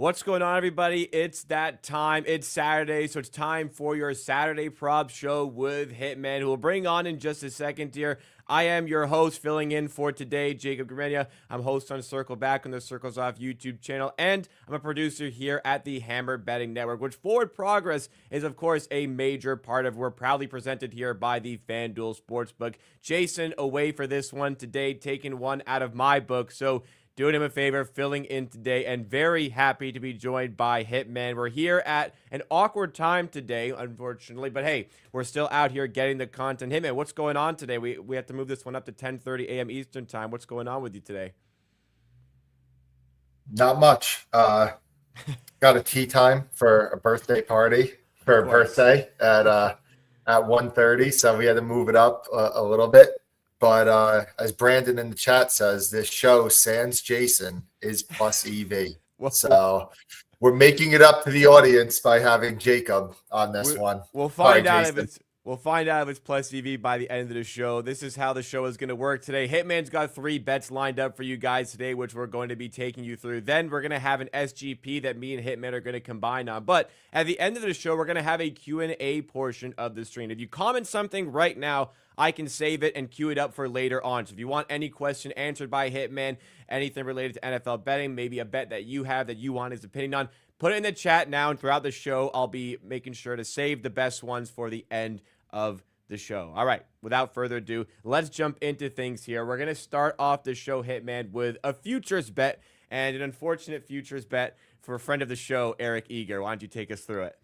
What's going on, everybody? It's that time. It's Saturday, so it's time for your Saturday prop show with Hitman, who we'll bring on in just a second here. I am your host, filling in for today, Jacob Hitman. I'm host on Circle Back on the Circles Off YouTube channel, and I'm a producer here at the Hammer Betting Network, which Forward Progress is, of course, a major part of. We're proudly presented here by the FanDuel Sportsbook. Jason away for this one today, taking one out of my book, so doing him a favor, filling in today, and very happy to be joined by Hitman. We're here at an awkward time today, unfortunately, but hey, we're still out here getting the content. Hitman, what's going on today? We have to move this one up to 10:30 a.m. Eastern time. What's going on with you today? Not much. Got a tea time for a birthday party for a birthday at 1:30, so we had to move it up a little bit. But as Brandon in the chat says, this show, sans Jason, is plus EV. So we're making it up to the audience by having Jacob on this one. We'll find out if it's plus EV by the end of the show. This is how the show is going to work today. Hitman's got 3 bets lined up for you guys today, which we're going to be taking you through. Then we're going to have an SGP that me and Hitman are going to combine on. But at the end of the show, we're going to have a Q&A portion of the stream. If you comment something right now, I can save it and queue it up for later on. So if you want any question answered by Hitman, anything related to NFL betting, maybe a bet that you have that you want his opinion on, put it in the chat now, and throughout the show, I'll be making sure to save the best ones for the end of the show. All right, without further ado, let's jump into things here. We're going to start off the show, Hitman, with a futures bet, and an unfortunate futures bet for a friend of the show, Eric Eager. Why don't you take us through it?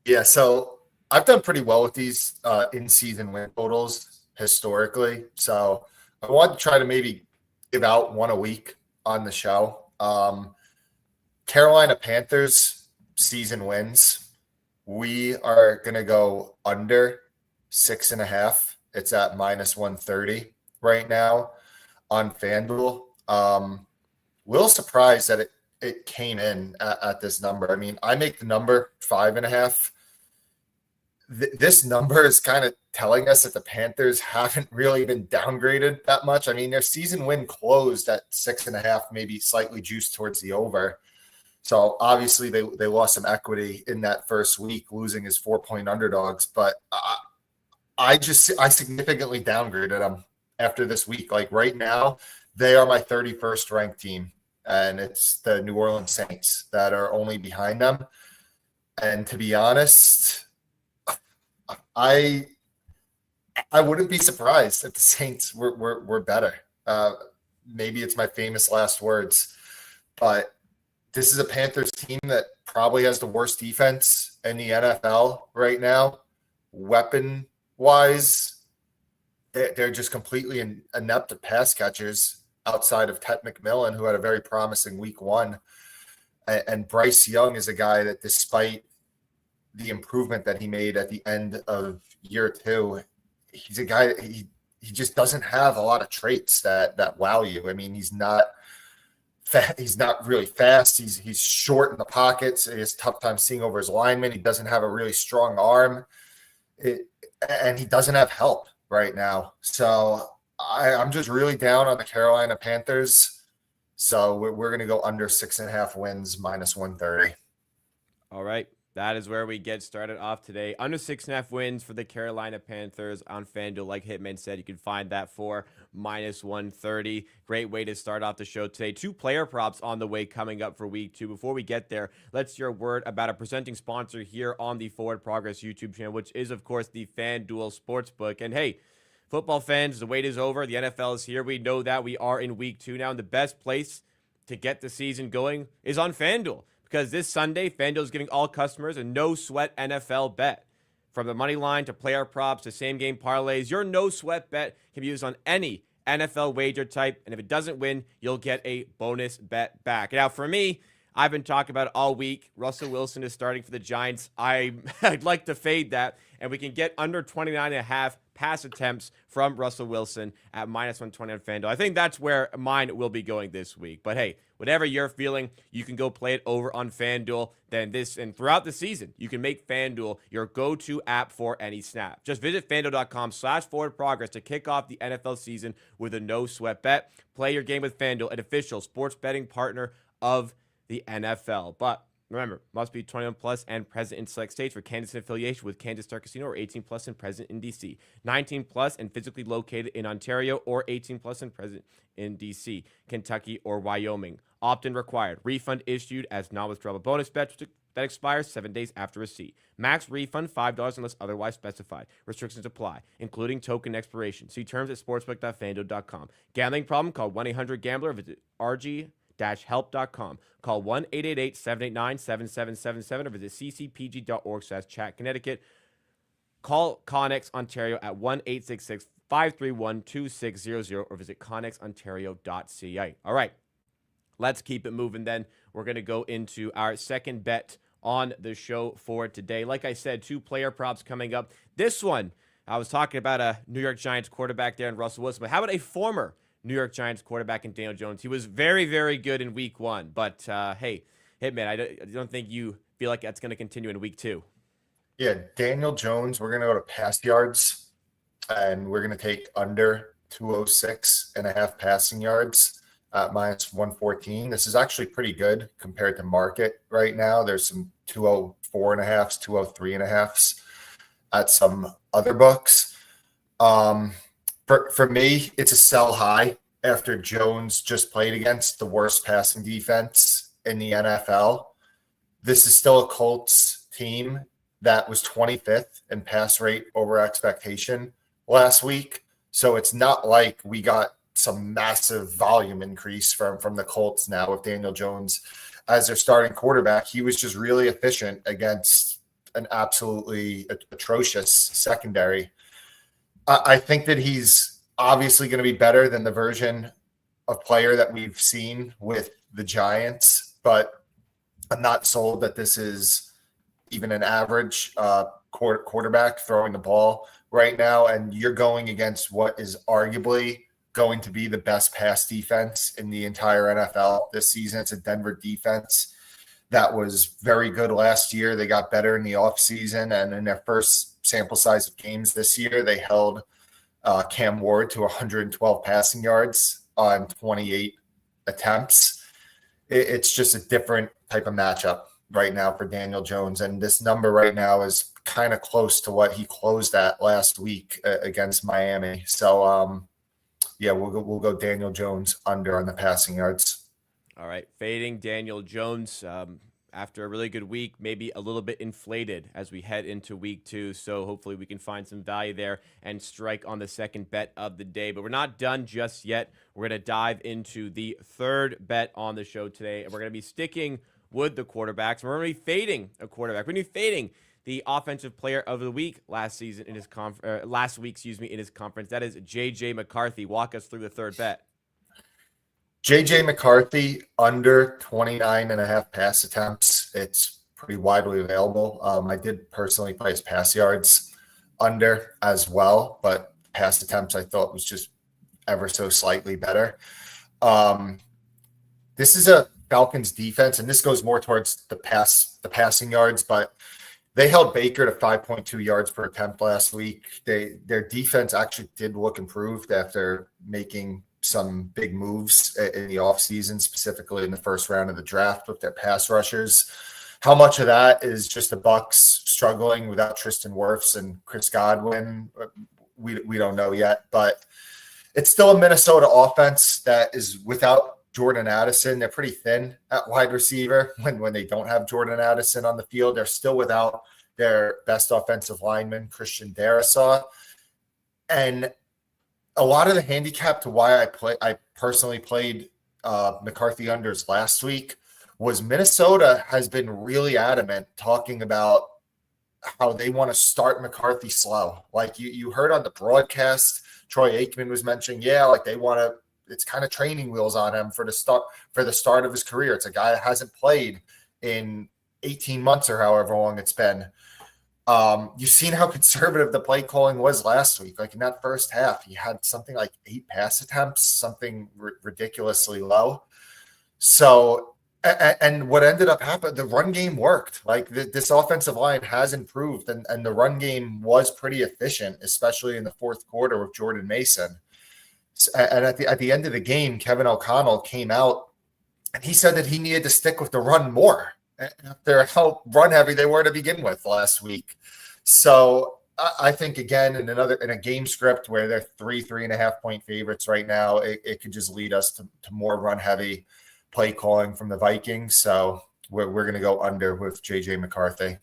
Yeah, so I've done pretty well with these in-season win totals historically. So I want to try to maybe give out one a week on the show. Carolina Panthers season wins. We are going to go under 6.5. It's at minus 130 right now on FanDuel. Little surprised that it came in at this number. I mean, I make the number 5.5. This number is kind of telling us that the Panthers haven't really been downgraded that much. I mean, their season win closed at 6.5, maybe slightly juiced towards the over. So obviously they lost some equity in that first week, losing as 4-point underdogs. But I significantly downgraded them after this week. Like right now, they are my 31st ranked team, and it's the New Orleans Saints that are only behind them. And to be honest, I wouldn't be surprised if the Saints were better. Maybe it's my famous last words, but this is a Panthers team that probably has the worst defense in the NFL right now. Weapon-wise, they're just completely inept at pass catchers outside of Ted McMillan, who had a very promising week 1. And Bryce Young is a guy that, despite the improvement that he made at the end of year 2, he's a guy that he just doesn't have a lot of traits that wow you. I mean, he's not really fast. He's short in the pockets. He has a tough time seeing over his linemen. He doesn't have a really strong arm, and he doesn't have help right now. So I'm just really down on the Carolina Panthers. So we're going to go under 6.5 wins, minus 130. All right. That is where we get started off today. Under 6.5 wins for the Carolina Panthers on FanDuel. Like Hitman said, you can find that for minus 130. Great way to start off the show today. 2 player props on the way coming up for week 2. Before we get there, let's hear a word about a presenting sponsor here on the Forward Progress YouTube channel, which is, of course, the FanDuel Sportsbook. And hey, football fans, the wait is over. The NFL is here. We know that. We are in week 2 now, and the best place to get the season going is on FanDuel. Because this Sunday, FanDuel is giving all customers a no-sweat NFL bet. From the money line to player props to same-game parlays, your no-sweat bet can be used on any NFL wager type. And if it doesn't win, you'll get a bonus bet back. Now, for me, I've been talking about it all week. Russell Wilson is starting for the Giants. I'd like to fade that, and we can get under 29.5 pass attempts from Russell Wilson at minus 120 on FanDuel. I think that's where mine will be going this week. But hey, whatever you're feeling, you can go play it over on FanDuel. Then this and throughout the season, you can make FanDuel your go-to app for any snap. Just visit FanDuel.com/forwardprogress to kick off the NFL season with a no-sweat bet. Play your game with FanDuel, an official sports betting partner of the NFL. But remember, must be 21 plus and present in select states for Kansas affiliation with Kansas Star Casino, or 18 plus and present in DC. 19 plus and physically located in Ontario, or 18 plus and present in DC, Kentucky, or Wyoming. Opt-in required. Refund issued as non-withdrawable bonus bet that expires 7 days after receipt. Max refund $5 unless otherwise specified. Restrictions apply, including token expiration. See terms at sportsbook.fanduel.com. Gambling problem? Call 1-800-GAMBLER. Visit rg-help.com. Call 1-888-789-7777 or visit ccpg.org/chat Connecticut. Call Connex Ontario at 1-866-531-2600 or visit connexontario.ca. All right, let's keep it moving then. We're going to go into our second bet on the show for today. Like I said, 2 player props coming up. This one, I was talking about a New York Giants quarterback there in Russell Wilson, but how about a former New York Giants quarterback in Daniel Jones? He was very, very good in week 1, but hey, Hitman, I don't think you feel like that's going to continue in week 2. Yeah, Daniel Jones, we're going to go to pass yards, and we're going to take under 206.5 passing yards at minus 114. This is actually pretty good compared to market right now. There's some 204.5s, 203.5s at some other books. For me, it's a sell high after Jones just played against the worst passing defense in the NFL. This is still a Colts team that was 25th in pass rate over expectation last week. So it's not like we got some massive volume increase from the Colts now with Daniel Jones as their starting quarterback. He was just really efficient against an absolutely atrocious secondary. I think that he's obviously going to be better than the version of player that we've seen with the Giants, but I'm not sold that this is even an average quarterback throwing the ball right now. And you're going against what is arguably going to be the best pass defense in the entire NFL this season. It's a Denver defense that was very good last year. They got better in the offseason, and in their first sample size of games this year, they held Cam Ward to 112 passing yards on 28 attempts. It's just a different type of matchup right now for Daniel Jones, and this number right now is kind of close to what he closed at last week against Miami. So, yeah, we'll go Daniel Jones under on the passing yards. All right, fading Daniel Jones after a really good week, maybe a little bit inflated as we head into week 2. So hopefully we can find some value there and strike on the second bet of the day. But we're not done just yet. We're going to dive into the third bet on the show today, and we're going to be sticking with the quarterbacks. We're going to be fading a quarterback. We're going to be fading the offensive player of the week last week, in his conference. That is JJ McCarthy. Walk us through the third bet. JJ McCarthy under 29.5 pass attempts. It's pretty widely available. I did personally play his pass yards under as well, but pass attempts I thought was just ever so slightly better. This is a Falcons defense, and this goes more towards the passing yards, but they held Baker to 5.2 yards per attempt last week. Their defense actually did look improved after making some big moves in the offseason, specifically in the first round of the draft with their pass rushers. How much of that is just the Bucs struggling without Tristan Wirfs and Chris Godwin? We don't know yet, but it's still a Minnesota offense that is without Jordan Addison. They're pretty thin at wide receiver when they don't have Jordan Addison on the field. They're still without their best offensive lineman, Christian Darrisaw. And a lot of the handicap to why I personally played McCarthy unders last week was Minnesota has been really adamant talking about how they want to start McCarthy slow. Like you heard on the broadcast, Troy Aikman was mentioning, like they want to, it's kind of training wheels on him for the start of his career. It's a guy that hasn't played in 18 months or however long it's been. You've seen how conservative the play calling was last week. Like in that first half, he had something like 8 pass attempts, something ridiculously low. So, and what ended up happening, the run game worked. Like this offensive line has improved, and the run game was pretty efficient, especially in the fourth quarter with Jordan Mason. And at the end of the game, Kevin O'Connell came out And he said that he needed to stick with the run more after how run heavy they were to begin with last week. So I think, again, in a game script where they're 3.5 point favorites right now, it could just lead us to more run heavy play calling from the Vikings. So we're going to go under with JJ McCarthy.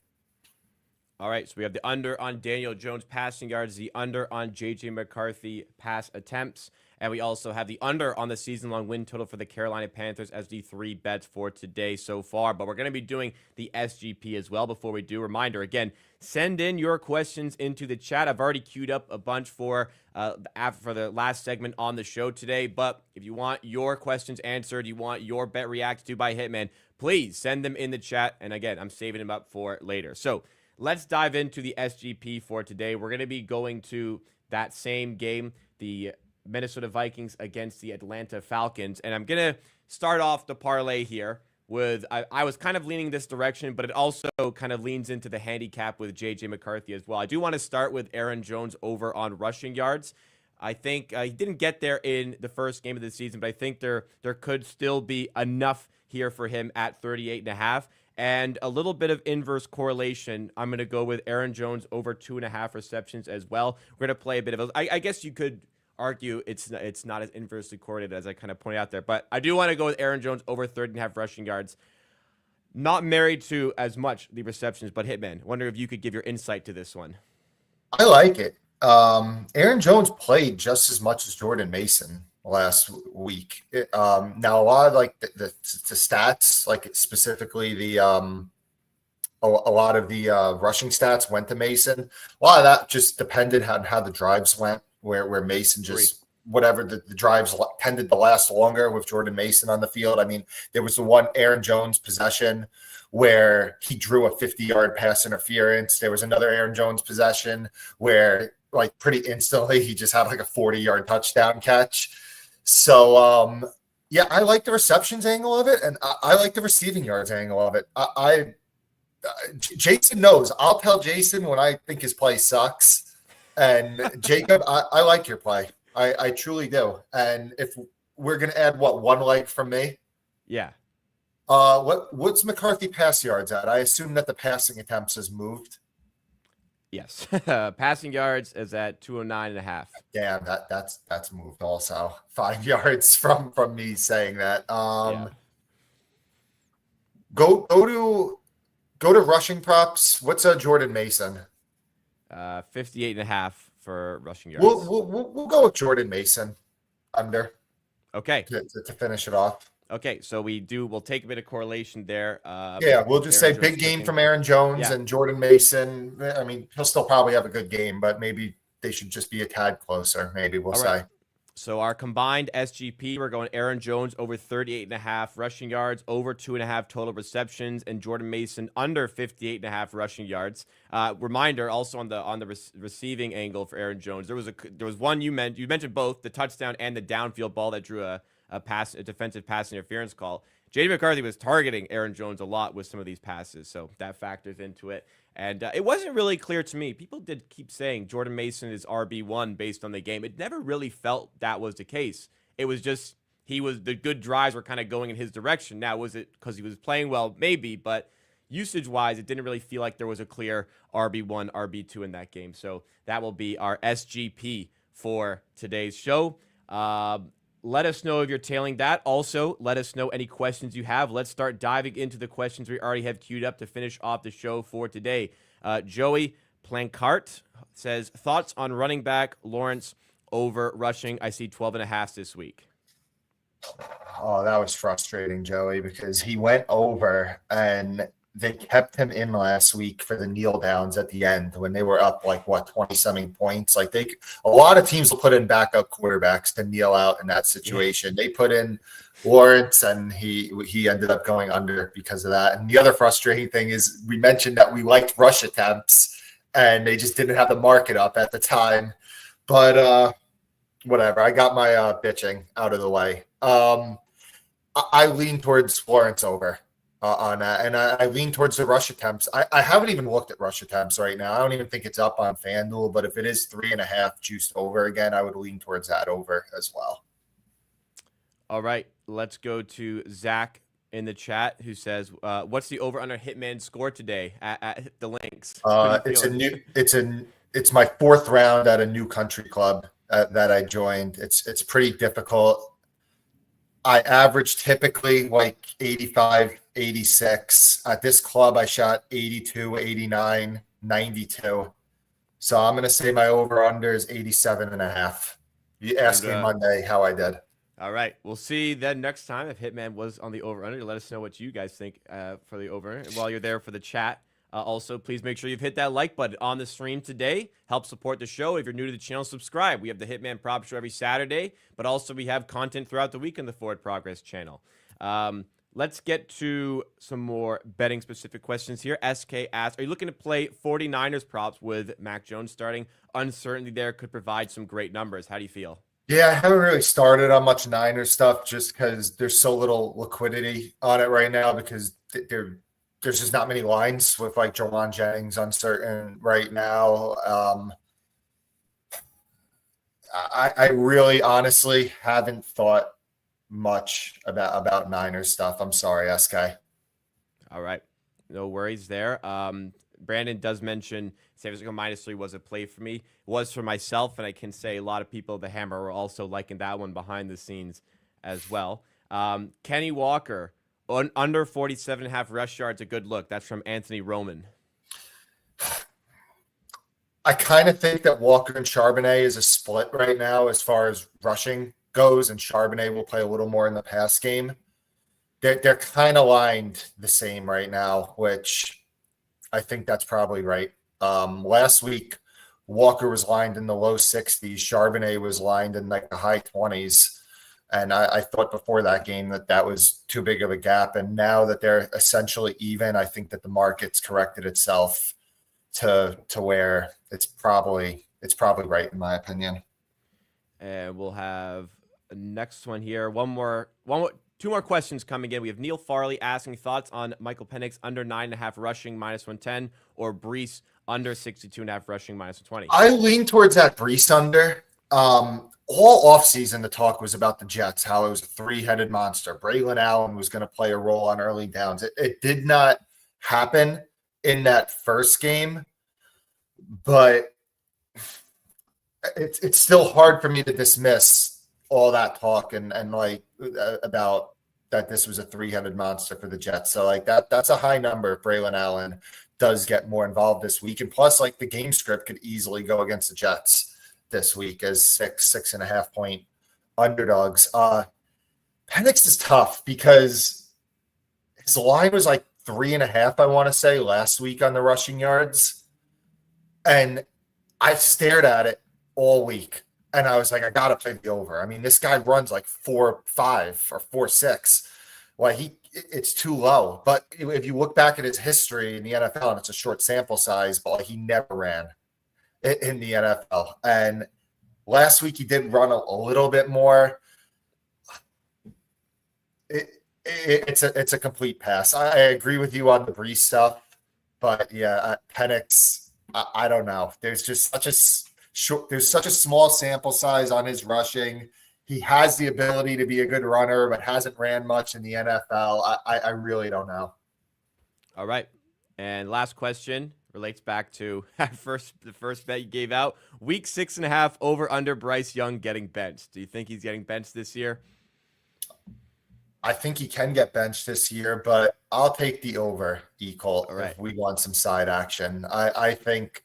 All right, so we have the under on Daniel Jones passing yards, the under on JJ McCarthy pass attempts, and we also have the under on the season-long win total for the Carolina Panthers as the 3 bets for today so far. But we're going to be doing the SGP as well. Before we do, reminder again, send in your questions into the chat. I've already queued up a bunch for the last segment on the show today. But if you want your questions answered, you want your bet reacted to by Hitman, please send them in the chat. And again, I'm saving them up for later. So let's dive into the SGP for today. We're going to be going to that same game, the Minnesota Vikings against the Atlanta Falcons. And I'm going to start off the parlay here with, I was kind of leaning this direction, but it also kind of leans into the handicap with JJ McCarthy as well. I do want to start with Aaron Jones over on rushing yards. I think he didn't get there in the first game of the season, but I think there could still be enough here for him at 38.5. And a little bit of inverse correlation. I'm going to go with Aaron Jones over 2.5 receptions as well. We're going to play a bit of I guess you could argue it's not as inversely correlated as I kind of pointed out there. But I do want to go with Aaron Jones over 30.5 rushing yards. Not married to as much the receptions, but Hitman, wonder if you could give your insight to this one. I like it. Aaron Jones played just as much as Jordan Mason last week. Now a lot of like the stats, like specifically a lot of the rushing stats went to Mason. A lot of that just depended on how the drives went, where Mason just whatever the drives tended to last longer with Jordan Mason on the field. I mean, there was the one Aaron Jones possession where he drew a 50-yard pass interference. There was another Aaron Jones possession where like pretty instantly he just had like a 40-yard touchdown catch. So, yeah, I like the receptions angle of it, and I like the receiving yards angle of it. Jason knows. I'll tell Jason when I think his play sucks. And Jacob, I like your play. I truly do. And if we're going to add, one leg from me? Yeah. What's McCarthy pass yards at? I assume that the passing attempts has moved. Yes. Passing yards is at 209.5. Damn, that's moved also. 5 yards from me saying that. Yeah. Go to rushing props. What's Jordan Mason? 58.5 for rushing yards. We'll go with Jordan Mason under. Okay. To finish it off. Okay, so we'll take a bit of correlation there. Yeah, we'll just say big game from Aaron Jones and Jordan Mason. I mean, he'll still probably have a good game, but maybe they should just be a tad closer. Maybe we'll say. So our combined SGP, we're going Aaron Jones over 38.5 rushing yards, over 2.5 total receptions, and Jordan Mason under 58.5 rushing yards. Reminder also on the receiving angle for Aaron Jones, there was one you mentioned both the touchdown and the downfield ball that drew a defensive pass interference call. J.D. McCarthy was targeting Aaron Jones a lot with some of these passes, so that factors into it. And it wasn't really clear to me. People did keep saying Jordan Mason is RB1 based on the game. It never really felt that was the case. It was just the good drives were kind of going in his direction. Now, was it because he was playing well? Maybe, but usage-wise, it didn't really feel like there was a clear RB1, RB2 in that game. So that will be our SGP for today's show. Let us know if you're tailing that. Also, let us know any questions you have. Let's start diving into the questions we already have queued up to finish off the show for today. Joey Plancart says, thoughts on running back Lawrence over rushing? I see 12.5 this week. Oh, that was frustrating, Joey, because he went over and they kept him in last week for the kneel downs at the end when they were up 20-something points. Like a lot of teams will put in backup quarterbacks to kneel out in that situation. They put in Lawrence and he ended up going under because of that. And the other frustrating thing is we mentioned that we liked rush attempts and they just didn't have the market up at the time. But whatever. I got my bitching out of the way. I lean towards Lawrence over. On that, and I lean towards the rush attempts. I haven't even looked at rush attempts right now. I don't even think it's up on FanDuel, but if it is 3.5 juiced over again, I would lean towards that over as well. All right. let's go to Zach in the chat who says, "What's the over under Hitman score today at the links?" It's my fourth round at a new country club that I joined. It's pretty difficult. I averaged typically like 85, 86. At this club, I shot 82, 89, 92. So I'm going to say my over-under is 87 and a half. You asked me Monday how I did. All right. We'll see then next time if Hitman was on the over-under. Let us know what you guys think for the over-under. While you're there for the chat, also, please make sure you've hit that like button on the stream today. Help support the show. If you're new to the channel, subscribe. We have the Hitman Prop Show every Saturday, but also we have content throughout the week on the Forward Progress channel. Let's get to some more betting-specific questions here. SK asks, are you looking to play 49ers props with Mac Jones starting? Uncertainty there could provide some great numbers. How do you feel? Yeah, I haven't really started on much Niners stuff just because there's so little liquidity on it right now because there's just not many lines with like Jawan Jennings uncertain right now. I really honestly haven't thought much about Niners stuff. I'm sorry, SK. All right. No worries there. Brandon does mention San Francisco -3 was a play for me. It was for myself, and I can say a lot of people at the Hammer were also liking that one behind the scenes as well. Kenny Walker, under 47.5 rush yards, a good look. That's from Anthony Roman. I kind of think that Walker and Charbonnet is a split right now as far as rushing goes, and Charbonnet will play a little more in the pass game. They're kind of lined the same right now, which I think that's probably right. Last week, Walker was lined in the low 60s. Charbonnet was lined in like the high 20s. And I thought before that game that was too big of a gap. And now that they're essentially even, I think that the market's corrected itself to where it's probably right in my opinion. And we'll have a next one here. Two more questions coming in. We have Neil Farley asking thoughts on Michael Penix under 9.5 rushing -110 or Brees under 62.5 rushing -120. I lean towards that Brees under. All offseason, the talk was about the Jets, how it was a three-headed monster. Braylon Allen was going to play a role on early downs. It did not happen in that first game, but it's still hard for me to dismiss all that talk and like about that this was a three-headed monster for the Jets. So like that's a high number if Braylon Allen does get more involved this week. And plus, like the game script could easily go against the Jets this week as 6.5 point underdogs. Penix is tough because his line was like 3.5, I want to say, last week on the rushing yards. And I stared at it all week. And I was like, I got to play the over. I mean, this guy runs like 4.5 or 4.6. Well, it's too low. But if you look back at his history in the NFL, and it's a short sample size, but he never ran in the NFL. And last week he did run a little bit more. It's a complete pass. I agree with you on the Brees stuff, but yeah, Penix, I don't know. There's just such a small sample size on his rushing. He has the ability to be a good runner, but hasn't ran much in the NFL. I really don't know. All right. And last question relates back to the first bet you gave out. Week 6.5 over under Bryce Young getting benched. Do you think he's getting benched this year? I think he can get benched this year, but I'll take the over, Colt, right, if we want some side action. I think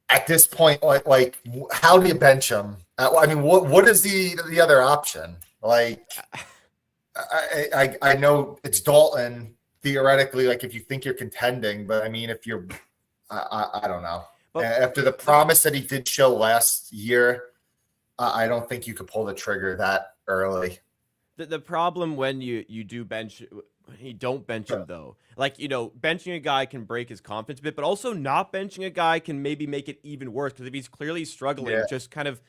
at this point, like how do you bench him? I mean, what is the other option? Like, I know it's Dalton theoretically, like if you think you're contending, but I mean, if you're, I don't know. But after the promise that he did show last year, I don't think you could pull the trigger that early. The problem when you do bench, you don't bench him though. Like, benching a guy can break his confidence a bit, but also not benching a guy can maybe make it even worse because if he's clearly struggling, just kind of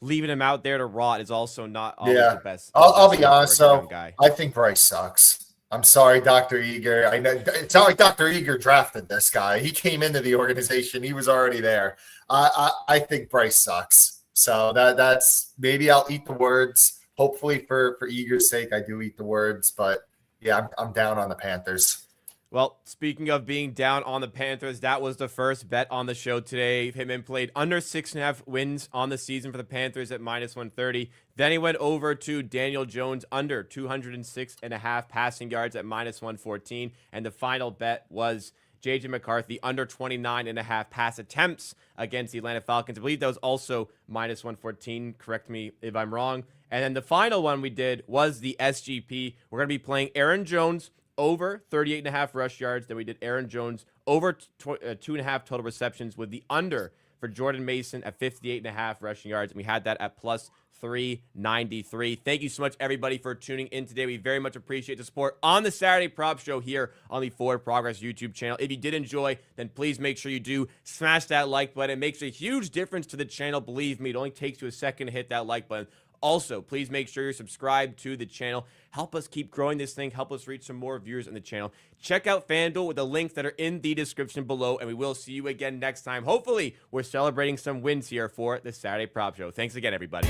leaving him out there to rot is also not always the best. I'll be honest though. I think Bryce sucks. I'm sorry, Dr. Eager. I know it's not like Dr. Eager drafted this guy. He came into the organization. He was already there. I think Bryce sucks. So that's maybe I'll eat the words. hopefully for eager's sake, I do eat the words, but yeah, I'm down on the Panthers. Well, speaking of being down on the Panthers, that was the first bet on the show today. Hitman played under 6.5 wins on the season for the Panthers at -130. Then he went over to Daniel Jones under 206.5 passing yards at -114. And the final bet was JJ McCarthy under 29.5 pass attempts against the Atlanta Falcons. I believe that was also -114. Correct me if I'm wrong. And then the final one we did was the SGP. We're going to be playing Aaron Jones over 38.5 rush yards. Then we did Aaron Jones over 2.5 total receptions with the under for Jordan Mason at 58.5 rushing yards. And we had that at +393. Thank you so much, everybody, for tuning in today. We very much appreciate the support on the Saturday Prop Show here on the Forward Progress YouTube channel. If you did enjoy, then please make sure you do smash that like button. It makes a huge difference to the channel. Believe me, it only takes you a second to hit that like button. Also, please make sure you're subscribed to the channel. Help us keep growing this thing. Help us reach some more viewers on the channel. Check out FanDuel with the links that are in the description below, and we will see you again next time. Hopefully, we're celebrating some wins here for the Saturday Prop Show. Thanks again, everybody.